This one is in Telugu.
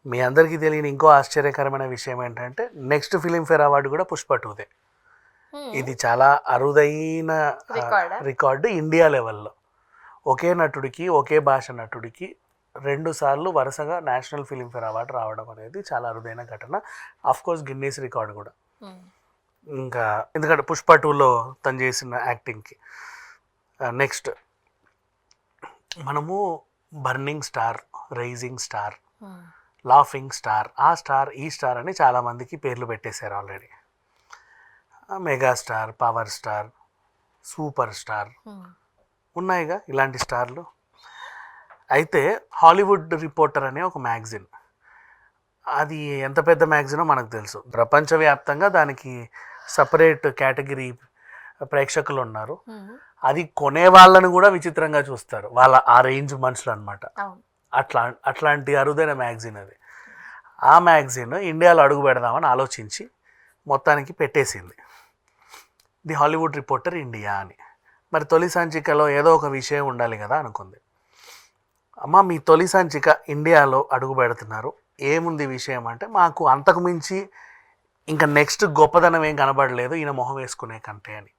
మీ అందరికీ తెలియని ఇంకో ఆశ్చర్యకరమైన విషయం ఏంటంటే నెక్స్ట్ ఫిలింఫేర్ అవార్డు కూడా పుష్ప టూదే. ఇది చాలా అరుదైన రికార్డు ఇండియా లెవెల్లో. ఒకే నటుడికి ఒకే భాష నటుడికి 2 సార్లు వరుసగా నేషనల్ ఫిలింఫేర్ అవార్డు రావడం అనేది చాలా అరుదైన ఘటన. కోర్స్ గిన్నీస్ రికార్డు కూడా. ఇంకా ఎందుకంటే పుష్ప టూలో తను చేసిన యాక్టింగ్కి. నెక్స్ట్ మనము burning star, rising star, laughing star, ఆ స్టార్ ఈ స్టార్ అని చాలామందికి పేర్లు పెట్టేశారు already. Megastar, power star, super star ఉన్నాయిగా ఇలాంటి స్టార్లు. అయితే హాలీవుడ్ రిపోర్టర్ అనే ఒక మ్యాగజిన్, అది ఎంత పెద్ద మ్యాగజినో మనకు తెలుసు. ప్రపంచవ్యాప్తంగా దానికి సపరేట్ కేటగిరీ ప్రేక్షకులు ఉన్నారు. అది కొనే వాళ్ళని కూడా విచిత్రంగా చూస్తారు, వాళ్ళ ఆ రేంజ్ మనుషులు అనమాట. అట్లాంటి అరుదైన మ్యాగజిన్ అది. ఆ మ్యాగజిన్ ఇండియాలో అడుగు పెడదామని ఆలోచించి మొత్తానికి పెట్టేసింది ది హాలీవుడ్ రిపోర్టర్ ఇండియా అని. మరి తొలి సంచికలో ఏదో ఒక విషయం ఉండాలి కదా అనుకుంది. అమ్మ మీ తొలి సంచిక ఇండియాలో అడుగు పెడుతున్నారు, ఏముంది విషయం అంటే, మాకు అంతకు మించి ఇంకా నెక్స్ట్ గొప్పదనం ఏం కనబడలేదు ఈయన మొహం వేసుకునే కంటే అని.